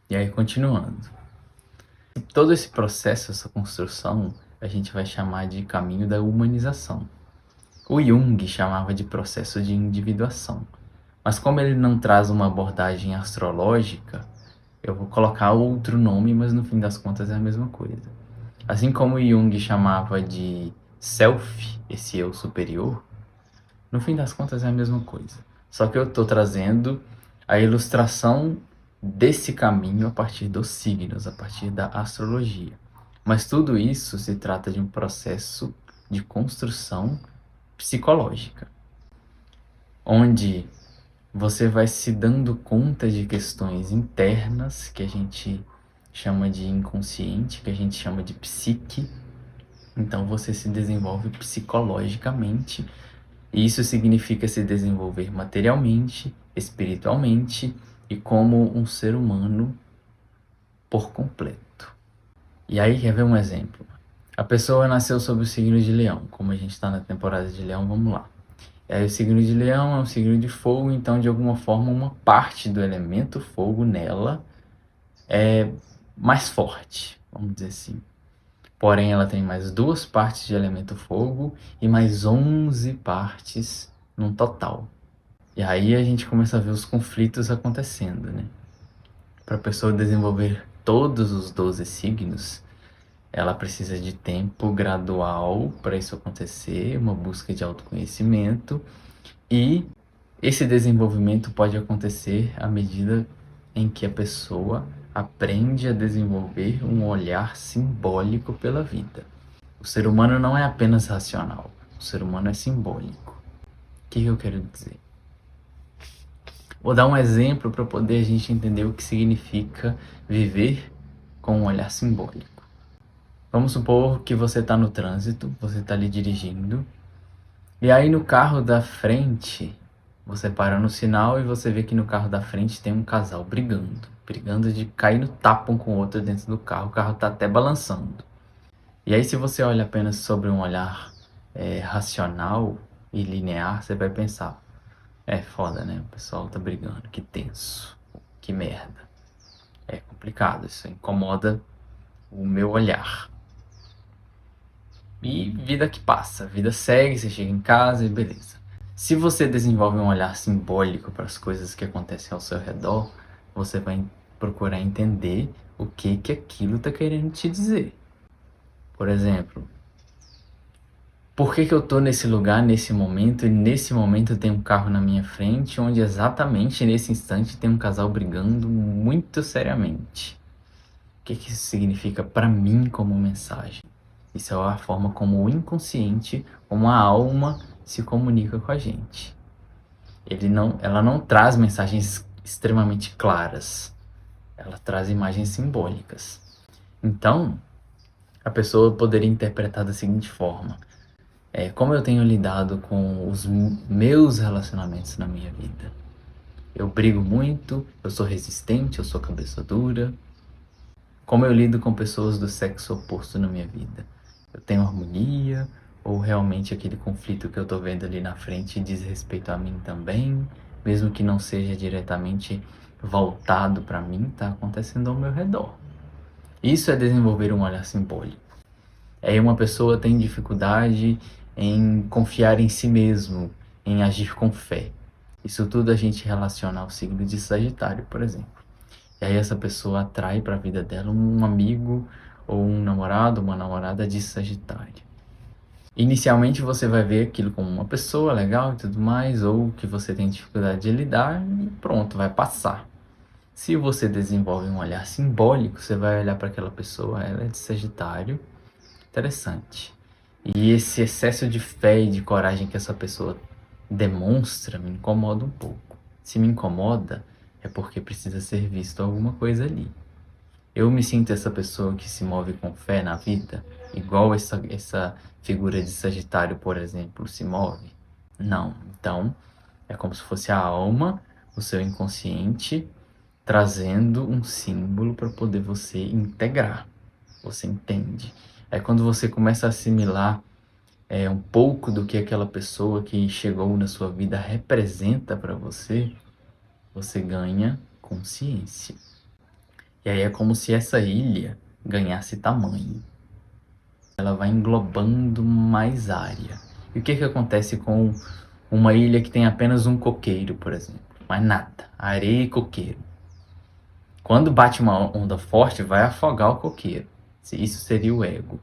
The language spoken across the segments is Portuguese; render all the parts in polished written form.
E aí, continuando. Todo esse processo, essa construção, a gente vai chamar de caminho da humanização. O Jung chamava de processo de individuação. Mas como ele não traz uma abordagem astrológica, eu vou colocar outro nome, mas no fim das contas é a mesma coisa. Assim como Jung chamava de self, esse eu superior, no fim das contas é a mesma coisa. Só que eu estou trazendo a ilustração desse caminho a partir dos signos, a partir da astrologia. Mas tudo isso se trata de um processo de construção psicológica, onde você vai se dando conta de questões internas que a gente chama de inconsciente, que a gente chama de psique. Então você se desenvolve psicologicamente, e isso significa se desenvolver materialmente, espiritualmente e como um ser humano por completo. E aí, quer ver um exemplo? A pessoa nasceu sob o signo de Leão, como a gente está na temporada de Leão, vamos lá. E aí, o signo de Leão é um signo de fogo, então de alguma forma uma parte do elemento fogo nela é mais forte, vamos dizer assim. Porém, ela tem mais 2 partes de elemento fogo e mais 11 partes num total. E aí a gente começa a ver os conflitos acontecendo, né? Para a pessoa desenvolver todos os 12 signos, ela precisa de tempo gradual para isso acontecer, uma busca de autoconhecimento, e esse desenvolvimento pode acontecer à medida em que a pessoa aprende a desenvolver um olhar simbólico pela vida. O ser humano não é apenas racional, o ser humano é simbólico. O que eu quero dizer? Vou dar um exemplo para poder a gente entender o que significa viver com um olhar simbólico. Vamos supor que você está no trânsito, você está ali dirigindo, e aí no carro da frente, você para no sinal e você vê que no carro da frente tem um casal brigando de cair no tapa um com o outro dentro do carro, o carro está até balançando. E aí se você olha apenas sobre um olhar racional e linear, você vai pensar, é foda, né? O pessoal tá brigando, que tenso, que merda. É complicado, isso incomoda o meu olhar. E vida que passa, vida segue, você chega em casa e beleza. Se você desenvolve um olhar simbólico para as coisas que acontecem ao seu redor, você vai procurar entender o que aquilo está querendo te dizer. Por exemplo, por que eu tô nesse lugar, nesse momento, e nesse momento tem um carro na minha frente, onde exatamente nesse instante tem um casal brigando muito seriamente? O que isso significa para mim como mensagem? Isso é a forma como o inconsciente, como a alma se comunica com a gente. Ela não traz mensagens extremamente claras, ela traz imagens simbólicas. Então, a pessoa poderia interpretar da seguinte forma: como eu tenho lidado com os meus relacionamentos na minha vida. Eu brigo muito, eu sou resistente, eu sou cabeça dura. Como eu lido com pessoas do sexo oposto na minha vida? Eu tenho harmonia? Ou realmente aquele conflito que eu tô vendo ali na frente diz respeito a mim também? Mesmo que não seja diretamente voltado para mim, tá acontecendo ao meu redor. Isso é desenvolver um olhar simbólico. Aí uma pessoa tem dificuldade em confiar em si mesmo, em agir com fé. Isso tudo a gente relaciona ao signo de Sagitário, por exemplo. E aí essa pessoa atrai para a vida dela um amigo ou um namorado, uma namorada de Sagitário. Inicialmente você vai ver aquilo como uma pessoa legal e tudo mais, ou que você tem dificuldade de lidar e pronto, vai passar. Se você desenvolve um olhar simbólico, você vai olhar para aquela pessoa, ela é de Sagitário, interessante. E esse excesso de fé e de coragem que essa pessoa demonstra me incomoda um pouco. Se me incomoda, é porque precisa ser visto alguma coisa ali. Eu me sinto essa pessoa que se move com fé na vida, igual essa figura de Sagitário, por exemplo, se move? Não. Então, é como se fosse a alma, o seu inconsciente, trazendo um símbolo para poder você integrar. Você entende? É quando você começa a assimilar um pouco do que aquela pessoa que chegou na sua vida representa para você, você ganha consciência. E aí é como se essa ilha ganhasse tamanho. Ela vai englobando mais área. E o que acontece com uma ilha que tem apenas um coqueiro, por exemplo? Mais nada, areia e coqueiro. Quando bate uma onda forte, vai afogar o coqueiro. Isso seria o ego.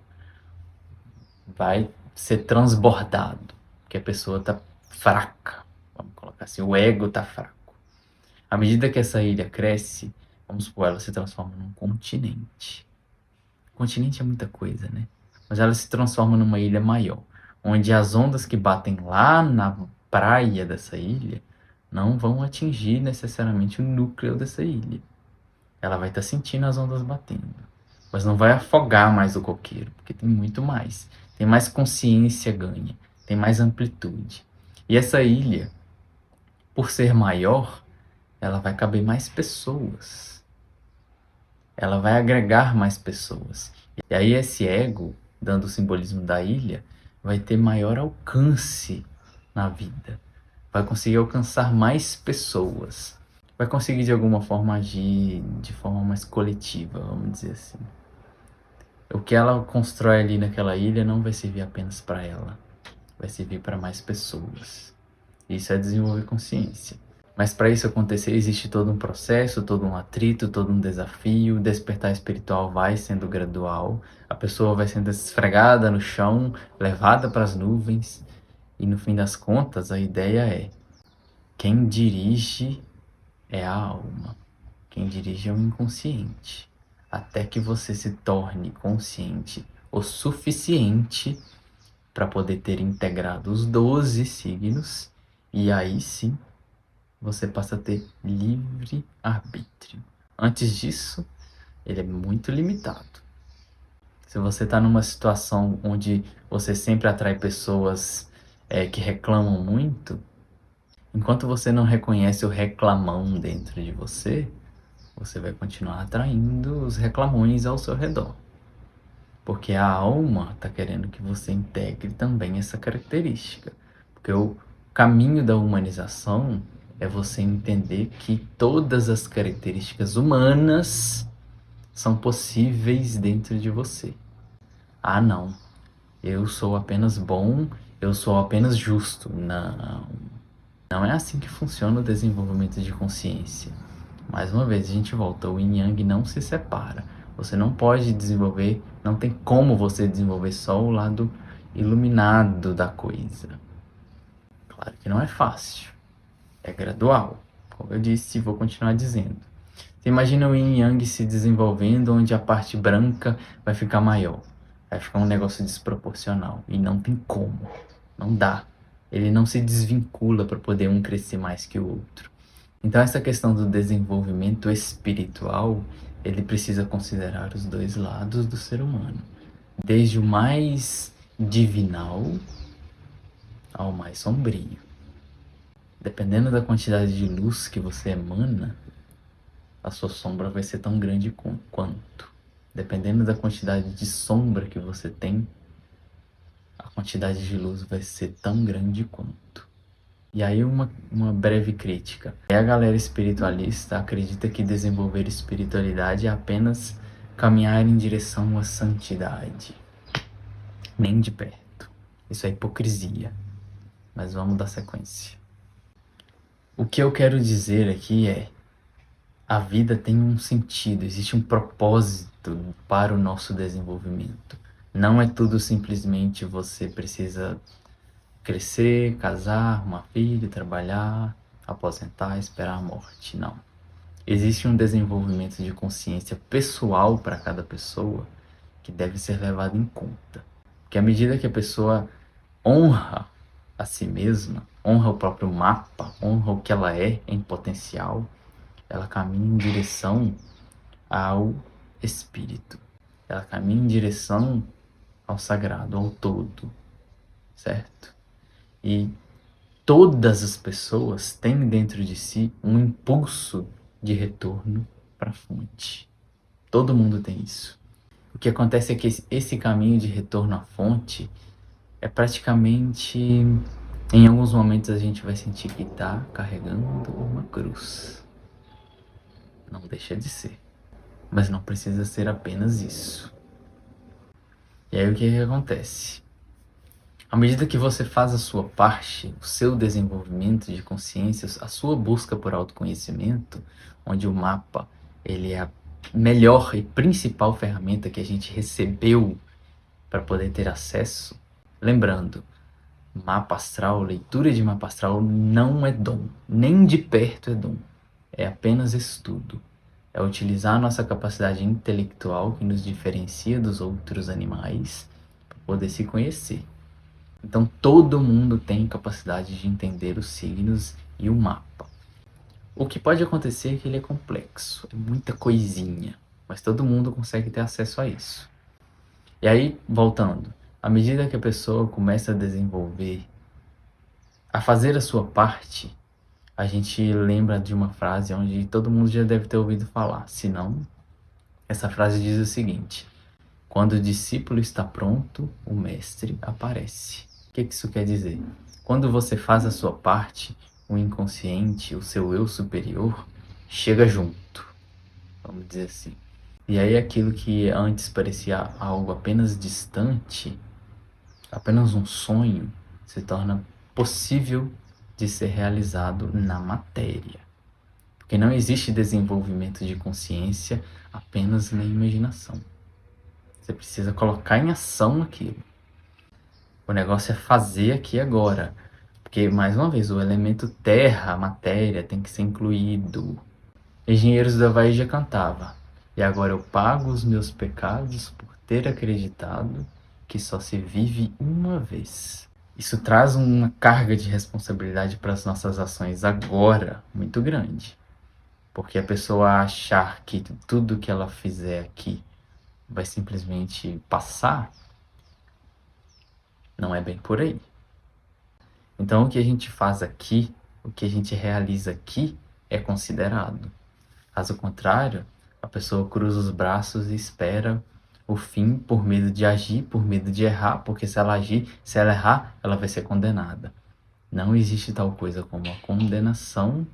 Vai ser transbordado, porque a pessoa está fraca. Vamos colocar assim, o ego está fraco. À medida que essa ilha cresce, vamos supor, ela se transforma num continente. Continente é muita coisa, né? Mas ela se transforma numa ilha maior, onde as ondas que batem lá na praia dessa ilha não vão atingir necessariamente o núcleo dessa ilha. Ela vai estar sentindo as ondas batendo, mas não vai afogar mais o coqueiro, porque tem muito mais. Tem mais consciência ganha, tem mais amplitude. E essa ilha, por ser maior, ela vai caber mais pessoas. Ela vai agregar mais pessoas. E aí esse ego, dando o simbolismo da ilha, vai ter maior alcance na vida. Vai conseguir alcançar mais pessoas. Vai conseguir de alguma forma agir de forma mais coletiva, vamos dizer assim. O que ela constrói ali naquela ilha não vai servir apenas para ela. Vai servir para mais pessoas. Isso é desenvolver consciência. Mas para isso acontecer, existe todo um processo, todo um atrito, todo um desafio. O despertar espiritual vai sendo gradual. A pessoa vai sendo esfregada no chão, levada para as nuvens. E no fim das contas, a ideia é: quem dirige é a alma. Quem dirige é o inconsciente. Até que você se torne consciente o suficiente para poder ter integrado os 12 signos. E aí sim, você passa a ter livre arbítrio. Antes disso, ele é muito limitado. Se você está numa situação onde você sempre atrai pessoas que reclamam muito, enquanto você não reconhece o reclamão dentro de você, você vai continuar atraindo os reclamões ao seu redor. Porque a alma está querendo que você integre também essa característica. Porque o caminho da humanização é você entender que todas as características humanas são possíveis dentro de você. Ah, não. Eu sou apenas bom, eu sou apenas justo. Não. Não é assim que funciona o desenvolvimento de consciência. Mais uma vez, a gente volta. O Yin Yang não se separa. Você não pode desenvolver, não tem como você desenvolver só o lado iluminado da coisa. Claro que não é fácil. É gradual, como eu disse e vou continuar dizendo. Você imagina o Yin Yang se desenvolvendo, onde a parte branca vai ficar maior. Vai ficar um negócio desproporcional. E não tem como. Não dá. Ele não se desvincula para poder um crescer mais que o outro. Então essa questão do desenvolvimento espiritual, ele precisa considerar os dois lados do ser humano. Desde o mais divinal ao mais sombrio. Dependendo da quantidade de luz que você emana, a sua sombra vai ser tão grande quanto. Dependendo da quantidade de sombra que você tem, a quantidade de luz vai ser tão grande quanto. E aí uma breve crítica. A galera espiritualista acredita que desenvolver espiritualidade é apenas caminhar em direção à santidade. Nem de perto. Isso é hipocrisia. Mas vamos dar sequência. O que eu quero dizer aqui é: a vida tem um sentido, existe um propósito para o nosso desenvolvimento. Não é tudo simplesmente você precisa crescer, casar, arrumar filho, trabalhar, aposentar, esperar a morte. Não. Existe um desenvolvimento de consciência pessoal para cada pessoa que deve ser levado em conta. Porque à medida que a pessoa honra a si mesma, honra o próprio mapa, honra o que ela é em potencial, ela caminha em direção ao espírito. Ela caminha em direção ao sagrado, ao todo, certo? E todas as pessoas têm dentro de si um impulso de retorno para a fonte. Todo mundo tem isso. O que acontece é que esse caminho de retorno à fonte é praticamente, em alguns momentos a gente vai sentir que está carregando uma cruz. Não deixa de ser. mas não precisa ser apenas isso. E aí o que acontece? À medida que você faz a sua parte, o seu desenvolvimento de consciência, a sua busca por autoconhecimento, onde o mapa ele é a melhor e principal ferramenta que a gente recebeu para poder ter acesso. Lembrando, mapa astral, leitura de mapa astral não é dom, nem de perto é dom, é apenas estudo. É utilizar a nossa capacidade intelectual que nos diferencia dos outros animais para poder se conhecer. Então todo mundo tem capacidade de entender os signos e o mapa. O que pode acontecer é que ele é complexo, é muita coisinha, mas todo mundo consegue ter acesso a isso. E aí, voltando, à medida que a pessoa começa a desenvolver, a fazer a sua parte, a gente lembra de uma frase onde todo mundo já deve ter ouvido falar. Se não, essa frase diz o seguinte: quando o discípulo está pronto, o mestre aparece. O que isso quer dizer? Quando você faz a sua parte, o inconsciente, o seu eu superior, chega junto, vamos dizer assim. E aí aquilo que antes parecia algo apenas distante, apenas um sonho, se torna possível de ser realizado na matéria. Porque não existe desenvolvimento de consciência apenas na imaginação. Você precisa colocar em ação aquilo. O negócio é fazer aqui agora. Porque, mais uma vez, o elemento terra, a matéria, tem que ser incluído. Engenheiros do Havaí já cantava: e agora eu pago os meus pecados por ter acreditado que só se vive uma vez. Isso traz uma carga de responsabilidade para as nossas ações agora muito grande. Porque a pessoa achar que tudo que ela fizer aqui vai simplesmente passar, não é bem por aí. Então o que a gente faz aqui, o que a gente realiza aqui é considerado. Caso contrário, a pessoa cruza os braços e espera o fim por medo de agir, por medo de errar, porque se ela agir, se ela errar, ela vai ser condenada. Não existe tal coisa como a condenação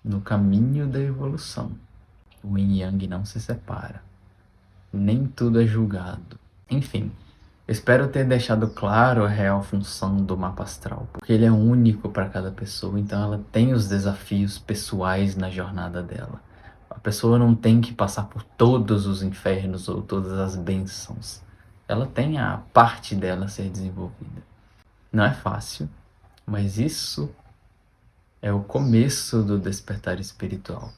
no caminho da evolução. O yin e yang não se separa. Nem tudo é julgado. Enfim, espero ter deixado claro a real função do mapa astral, porque ele é único para cada pessoa, então ela tem os desafios pessoais na jornada dela. A pessoa não tem que passar por todos os infernos ou todas as bênçãos. Ela tem a parte dela a ser desenvolvida. Não é fácil, mas isso é o começo do despertar espiritual.